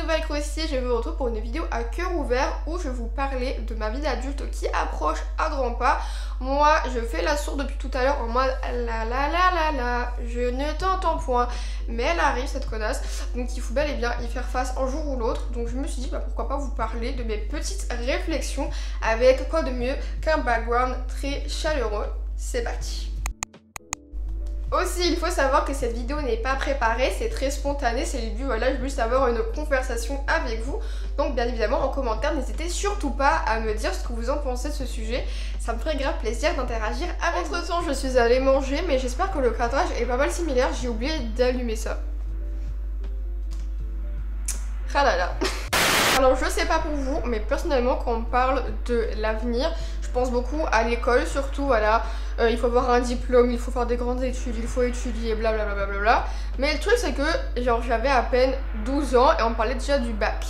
nouvelle Crosti, je vous retrouve pour une vidéo à cœur ouvert où je vais vous parler de ma vie d'adulte qui approche à grands pas. Moi, je fais la sourde depuis tout à l'heure en mode la, je ne t'entends point. Mais elle arrive cette connasse, donc il faut bel et bien y faire face un jour ou l'autre. Donc je me suis dit pourquoi pas vous parler de mes petites réflexions avec quoi de mieux qu'un background très chaleureux. C'est parti. Aussi, il faut savoir que cette vidéo n'est pas préparée, c'est très spontané, c'est le but, voilà, je veux juste avoir une conversation avec vous. Donc bien évidemment en commentaire, n'hésitez surtout pas à me dire ce que vous en pensez de ce sujet, ça me ferait grave plaisir d'interagir avec vous. Entre temps, je suis allée manger, mais j'espère que le cadrage est pas mal similaire, j'ai oublié d'allumer ça. Ah là là. Alors je sais pas pour vous, mais personnellement quand on parle de l'avenir, je pense beaucoup à l'école, surtout voilà, il faut avoir un diplôme, il faut faire des grandes études, il faut étudier, blablabla. Mais le truc c'est que genre j'avais à peine 12 ans et on parlait déjà du bac.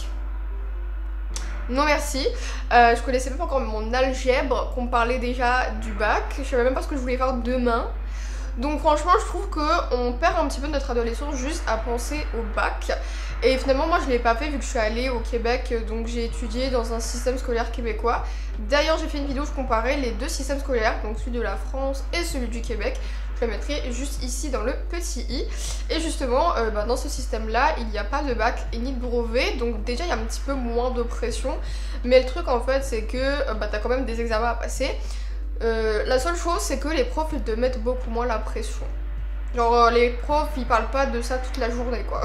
Non merci, je connaissais même pas encore mon algèbre qu'on parlait déjà du bac, je savais même pas ce que je voulais faire demain. Donc franchement je trouve qu'on perd un petit peu notre adolescence juste à penser au bac. Et finalement moi je l'ai pas fait vu que je suis allée au Québec, donc j'ai étudié dans un système scolaire québécois. D'ailleurs j'ai fait une vidéo où je comparais les deux systèmes scolaires, donc celui de la France et celui du Québec. Je la mettrai juste ici dans le petit i. Et justement dans ce système là il n'y a pas de bac et ni de brevet, donc déjà il y a un petit peu moins de pression. Mais le truc en fait c'est que t'as quand même des examens à passer. La seule chose c'est que les profs ils te mettent beaucoup moins la pression. Genre les profs ils parlent pas de ça toute la journée quoi.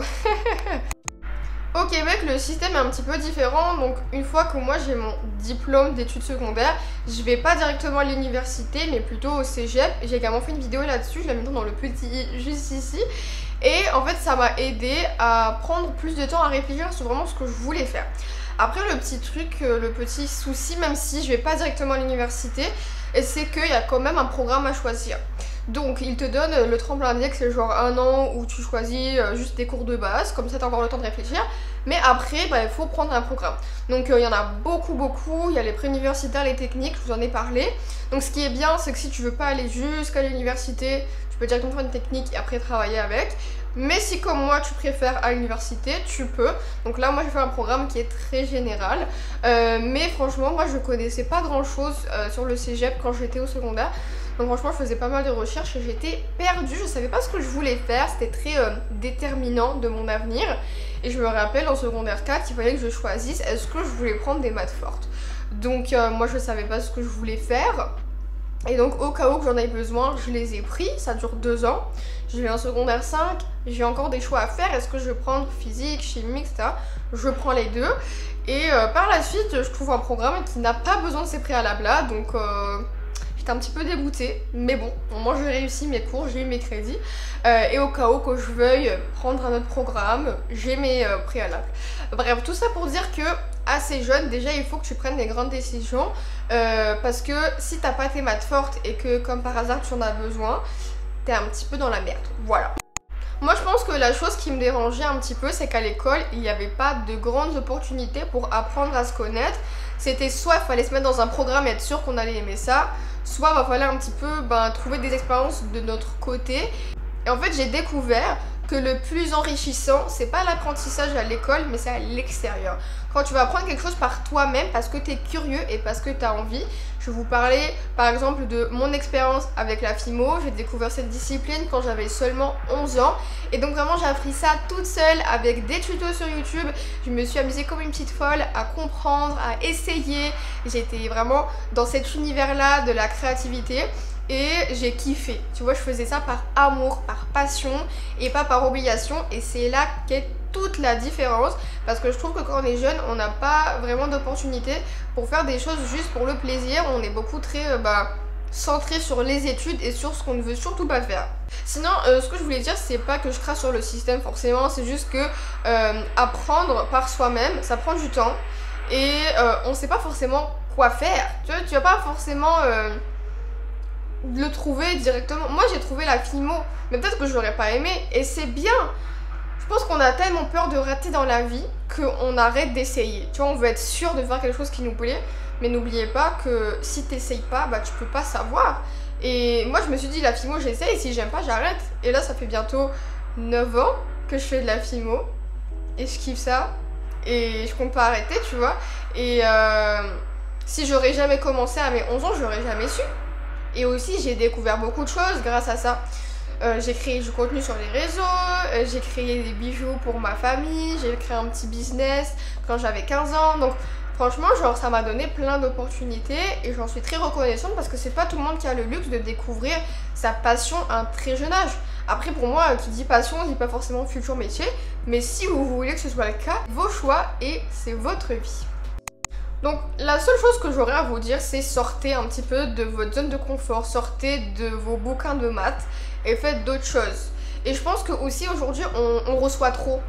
Au Québec le système est un petit peu différent, donc une fois que moi j'ai mon diplôme d'études secondaires, je vais pas directement à l'université mais plutôt au cégep. J'ai également fait une vidéo là-dessus, je la mettrai dans le petit i juste ici. Et en fait ça m'a aidé à prendre plus de temps à réfléchir sur vraiment ce que je voulais faire. Après le petit truc, le petit souci, même si je vais pas directement à l'université, c'est qu'il y a quand même un programme à choisir. Donc il te donne le tremplin d'IEX, c'est genre un an où tu choisis juste des cours de base, comme ça t'as encore le temps de réfléchir. Mais après il faut prendre un programme. Donc il y en a beaucoup, il y a les préuniversitaires, les techniques, je vous en ai parlé. Donc ce qui est bien c'est que si tu veux pas aller jusqu'à l'université, tu peux directement faire une technique et après travailler avec. Mais si comme moi tu préfères à l'université, tu peux. Donc là moi j'ai fait un programme qui est très général. Mais franchement moi je connaissais pas grand chose sur le cégep quand j'étais au secondaire. Donc franchement je faisais pas mal de recherches et j'étais perdue, je savais pas ce que je voulais faire, c'était très déterminant de mon avenir. Et je me rappelle en secondaire 4 il fallait que je choisisse est-ce que je voulais prendre des maths fortes. Donc moi je savais pas ce que je voulais faire. Et donc au cas où que j'en ai besoin, je les ai pris, ça dure 2 ans. Je vais en secondaire 5, j'ai encore des choix à faire, est-ce que je vais prendre physique, chimie, etc. Je prends les deux. Et par la suite, je trouve un programme qui n'a pas besoin de ces préalables là, donc j'étais un petit peu dégoûtée. Mais bon, moi j'ai réussi mes cours, j'ai eu mes crédits. Et au cas où que je veuille prendre un autre programme, j'ai mes préalables. Bref, tout ça pour dire que assez jeune, déjà il faut que tu prennes des grandes décisions parce que si t'as pas tes maths fortes et que comme par hasard tu en as besoin, t'es un petit peu dans la merde, voilà. Moi je pense que la chose qui me dérangeait un petit peu c'est qu'à l'école il n'y avait pas de grandes opportunités pour apprendre à se connaître. C'était soit il fallait se mettre dans un programme et être sûr qu'on allait aimer ça, soit il fallait un petit peu trouver des expériences de notre côté. Et en fait j'ai découvert que le plus enrichissant, c'est pas l'apprentissage à l'école, mais c'est à l'extérieur. Quand tu vas apprendre quelque chose par toi-même parce que tu es curieux et parce que tu as envie. Je vais vous parler par exemple de mon expérience avec la FIMO. J'ai découvert cette discipline quand j'avais seulement 11 ans. Et donc vraiment j'ai appris ça toute seule avec des tutos sur YouTube. Je me suis amusée comme une petite folle à comprendre, à essayer. J'étais vraiment dans cet univers-là de la créativité. Et j'ai kiffé, tu vois, je faisais ça par amour, par passion et pas par obligation. Et c'est là qu'est toute la différence, parce que je trouve que quand on est jeune, on n'a pas vraiment d'opportunité pour faire des choses juste pour le plaisir. On est beaucoup très centré sur les études et sur ce qu'on ne veut surtout pas faire. Sinon, ce que je voulais dire, c'est pas que je crache sur le système forcément, c'est juste que apprendre par soi-même, ça prend du temps et on sait pas forcément quoi faire. Tu vas pas forcément le trouver directement. Moi j'ai trouvé la FIMO, mais peut-être que je l'aurais pas aimé et c'est bien. Je pense qu'on a tellement peur de rater dans la vie qu'on arrête d'essayer. Tu vois, on veut être sûr de faire quelque chose qui nous plaît, mais n'oubliez pas que si t'essayes pas, tu peux pas savoir. Et moi je me suis dit la FIMO j'essaye, si j'aime pas j'arrête. Et là ça fait bientôt 9 ans que je fais de la FIMO et je kiffe ça et je compte pas arrêter, tu vois. Et si j'aurais jamais commencé à mes 11 ans, j'aurais jamais su. Et aussi j'ai découvert beaucoup de choses grâce à ça. J'ai créé du contenu sur les réseaux, j'ai créé des bijoux pour ma famille, j'ai créé un petit business quand j'avais 15 ans. Donc franchement, genre ça m'a donné plein d'opportunités et j'en suis très reconnaissante parce que c'est pas tout le monde qui a le luxe de découvrir sa passion à un très jeune âge. Après pour moi, qui dit passion, dit pas forcément futur métier, mais si vous voulez que ce soit le cas, vos choix et c'est votre vie. Donc la seule chose que j'aurais à vous dire, c'est sortez un petit peu de votre zone de confort, sortez de vos bouquins de maths et faites d'autres choses. Et je pense que aussi aujourd'hui on reçoit trop.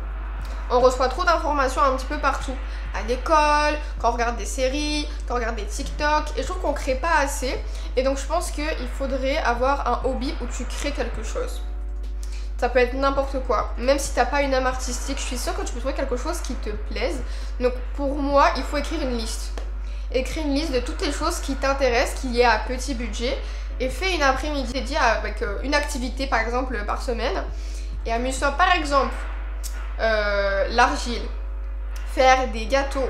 On reçoit trop d'informations un petit peu partout. À l'école, quand on regarde des séries, quand on regarde des TikTok. Et je trouve qu'on crée pas assez. Et donc je pense qu'il faudrait avoir un hobby où tu crées quelque chose. Ça peut être n'importe quoi. Même si t'as pas une âme artistique, je suis sûre que tu peux trouver quelque chose qui te plaise. Donc pour moi, il faut écrire une liste. Écrire une liste de toutes les choses qui t'intéressent, qui est à petit budget. Et fais une après-midi dédiée avec une activité par exemple par semaine. Et amuse-toi par exemple l'argile, faire des gâteaux,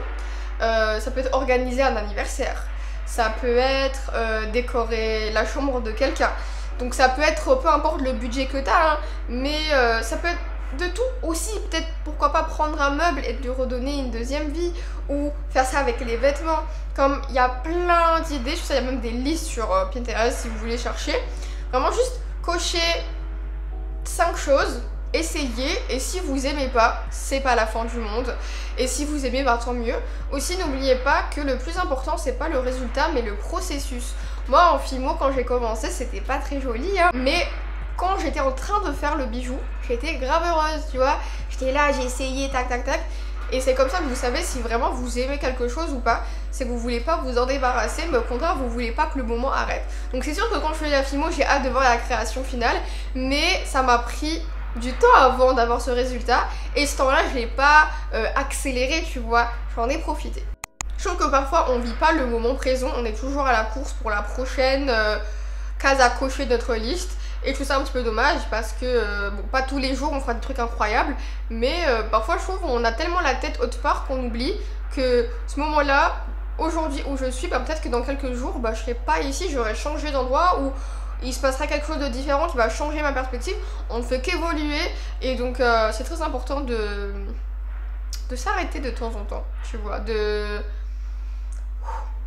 ça peut être organiser un anniversaire, ça peut être décorer la chambre de quelqu'un. Donc ça peut être peu importe le budget que t'as, hein, mais ça peut être de tout aussi. Peut-être pourquoi pas prendre un meuble et lui redonner une deuxième vie, ou faire ça avec les vêtements. Comme il y a plein d'idées, je sais il y a même des listes sur Pinterest si vous voulez chercher. Vraiment juste cocher 5 choses, essayez, et si vous aimez pas, c'est pas la fin du monde. Et si vous aimez, bah tant mieux. Aussi n'oubliez pas que le plus important c'est pas le résultat mais le processus. Moi en Fimo quand j'ai commencé c'était pas très joli hein, mais quand j'étais en train de faire le bijou, j'étais grave heureuse, tu vois. J'étais là, j'ai essayé, tac tac tac. Et c'est comme ça que vous savez si vraiment vous aimez quelque chose ou pas. C'est que vous voulez pas vous en débarrasser, mais au contraire vous voulez pas que le moment arrête. Donc c'est sûr que quand je fais la Fimo, j'ai hâte de voir la création finale, mais ça m'a pris du temps avant d'avoir ce résultat. Et ce temps-là, je l'ai pas accéléré, tu vois. J'en ai profité. Je trouve que parfois on vit pas le moment présent, on est toujours à la course pour la prochaine case à cocher de notre liste. Et je trouve ça un petit peu dommage parce que, bon, pas tous les jours on fera des trucs incroyables, mais parfois je trouve qu'on a tellement la tête haute part qu'on oublie que ce moment-là, aujourd'hui où je suis, bah, peut-être que dans quelques jours, bah, je serai pas ici, j'aurais changé d'endroit ou il se passera quelque chose de différent qui va changer ma perspective. On ne fait qu'évoluer et donc c'est très important de s'arrêter de temps en temps, tu vois, de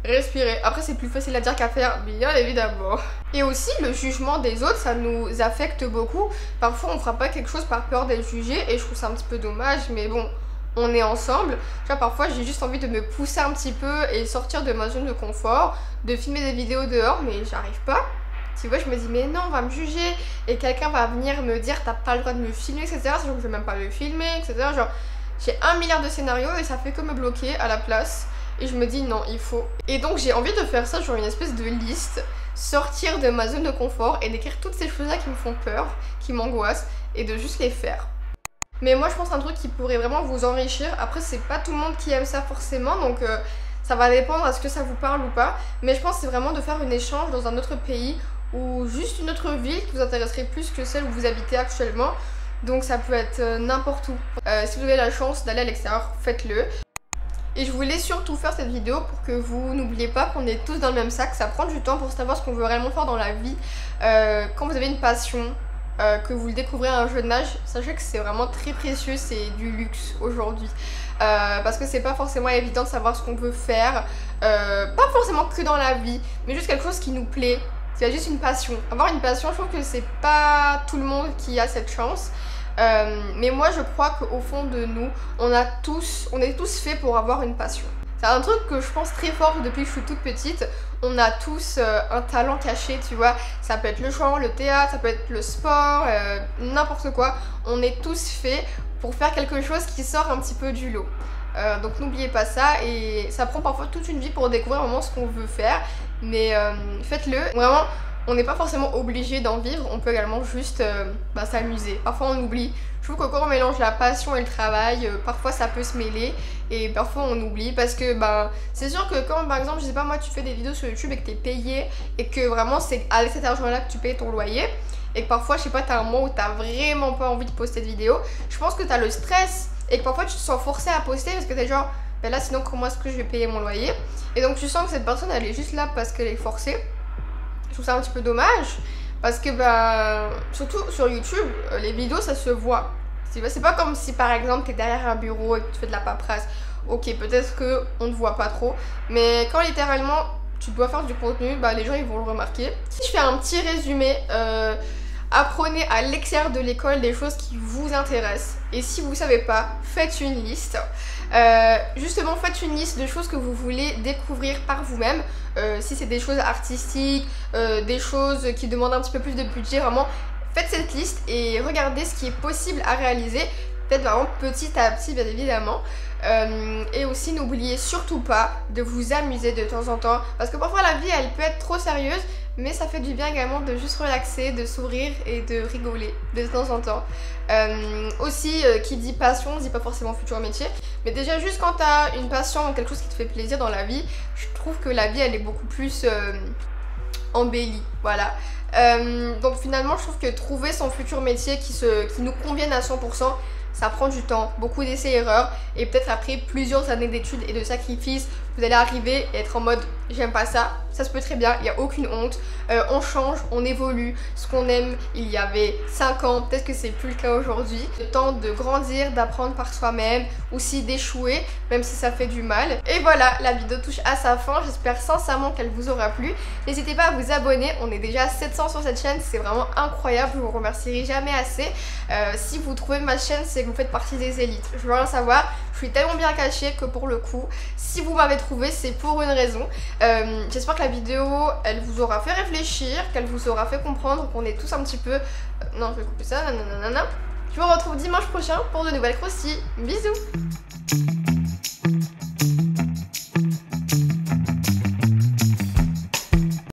respirer. Après c'est plus facile à dire qu'à faire, bien évidemment. Et aussi le jugement des autres, ça nous affecte beaucoup. Parfois on fera pas quelque chose par peur d'être jugé et je trouve ça un petit peu dommage, mais bon, on est ensemble. Tu vois, parfois j'ai juste envie de me pousser un petit peu et sortir de ma zone de confort, de filmer des vidéos dehors, mais j'arrive pas. Tu vois, je me dis mais non, on va me juger et quelqu'un va venir me dire t'as pas le droit de me filmer, etc. Sachant que je vais même pas le filmer, etc. Genre j'ai 1 milliard de scénarios et ça fait que me bloquer à la place. Et je me dis non, il faut. Et donc j'ai envie de faire ça, genre une espèce de liste, sortir de ma zone de confort et d'écrire toutes ces choses-là qui me font peur, qui m'angoissent, et de juste les faire. Mais moi je pense un truc qui pourrait vraiment vous enrichir. Après c'est pas tout le monde qui aime ça forcément, donc ça va dépendre à ce que ça vous parle ou pas. Mais je pense que c'est vraiment de faire un échange dans un autre pays ou juste une autre ville qui vous intéresserait plus que celle où vous habitez actuellement. Donc ça peut être n'importe où. Si vous avez la chance d'aller à l'extérieur, faites-le. Et je voulais surtout faire cette vidéo pour que vous n'oubliez pas qu'on est tous dans le même sac. Ça prend du temps pour savoir ce qu'on veut réellement faire dans la vie. Quand vous avez une passion, que vous le découvrez à un jeune âge, sachez que c'est vraiment très précieux, c'est du luxe aujourd'hui. Parce que c'est pas forcément évident de savoir ce qu'on veut faire. Pas forcément que dans la vie, mais juste quelque chose qui nous plaît. C'est juste une passion. Avoir une passion, je trouve que c'est pas tout le monde qui a cette chance. Mais moi je crois qu'au fond de nous, on est tous faits pour avoir une passion. C'est un truc que je pense très fort depuis que je suis toute petite. On a tous un talent caché, tu vois. Ça peut être le chant, le théâtre, ça peut être le sport, n'importe quoi. On est tous faits pour faire quelque chose qui sort un petit peu du lot. Donc n'oubliez pas ça, et ça prend parfois toute une vie pour découvrir vraiment ce qu'on veut faire. Mais faites-le, vraiment. On n'est pas forcément obligé d'en vivre, on peut également juste s'amuser. Parfois on oublie. Je trouve que quand on mélange la passion et le travail, parfois ça peut se mêler et parfois on oublie parce que c'est sûr que quand par exemple, je sais pas moi, tu fais des vidéos sur YouTube et que t'es payé et que vraiment c'est avec cet argent là que tu payes ton loyer et que parfois je sais pas, t'as un moment où t'as vraiment pas envie de poster de vidéo, je pense que t'as le stress et que parfois tu te sens forcé à poster parce que t'es genre ben là sinon comment est-ce que je vais payer mon loyer, et donc tu sens que cette personne elle est juste là parce qu'elle est forcée. Je trouve ça un petit peu dommage parce que bah surtout sur YouTube les vidéos ça se voit. C'est pas comme si par exemple t'es derrière un bureau et que tu fais de la paperasse. Ok, peut-être que on ne voit pas trop, mais quand littéralement tu dois faire du contenu, bah les gens ils vont le remarquer. Si je fais un petit résumé, apprenez à l'extérieur de l'école des choses qui vous intéressent, et si vous savez pas, faites une liste. Justement, faites une liste de choses que vous voulez découvrir par vous-même. Si c'est des choses artistiques, des choses qui demandent un petit peu plus de budget, vraiment faites cette liste et regardez ce qui est possible à réaliser, peut-être vraiment petit à petit bien évidemment. Et aussi n'oubliez surtout pas de vous amuser de temps en temps, parce que parfois la vie elle peut être trop sérieuse, mais ça fait du bien également de juste relaxer, de sourire et de rigoler de temps en temps. Aussi qui dit passion dit pas forcément futur métier, mais déjà juste quand t'as une passion ou quelque chose qui te fait plaisir dans la vie, je trouve que la vie elle est beaucoup plus embellie, voilà. Donc finalement je trouve que trouver son futur métier qui nous convienne à 100%, ça prend du temps, beaucoup d'essais-erreurs, et peut-être après plusieurs années d'études et de sacrifices, vous allez arriver et être en mode j'aime pas ça, ça se peut très bien, il n'y a aucune honte, on change, on évolue, ce qu'on aime il y avait 5 ans, peut-être que c'est plus le cas aujourd'hui. Le temps de grandir, d'apprendre par soi-même, aussi d'échouer, même si ça fait du mal. Et voilà, la vidéo touche à sa fin, j'espère sincèrement qu'elle vous aura plu. N'hésitez pas à vous abonner, on est déjà 700 sur cette chaîne, c'est vraiment incroyable, je vous remercierai jamais assez. Si vous trouvez ma chaîne, c'est que vous faites partie des élites, je veux rien savoir, je suis tellement bien cachée que pour le coup, si vous m'avez trouvé, c'est pour une raison. J'espère que la vidéo, elle vous aura fait réfléchir, qu'elle vous aura fait comprendre qu'on est tous un petit peu... non, je vais couper ça, nanana. Je vous retrouve dimanche prochain pour de nouvelles croustilles. Bisous.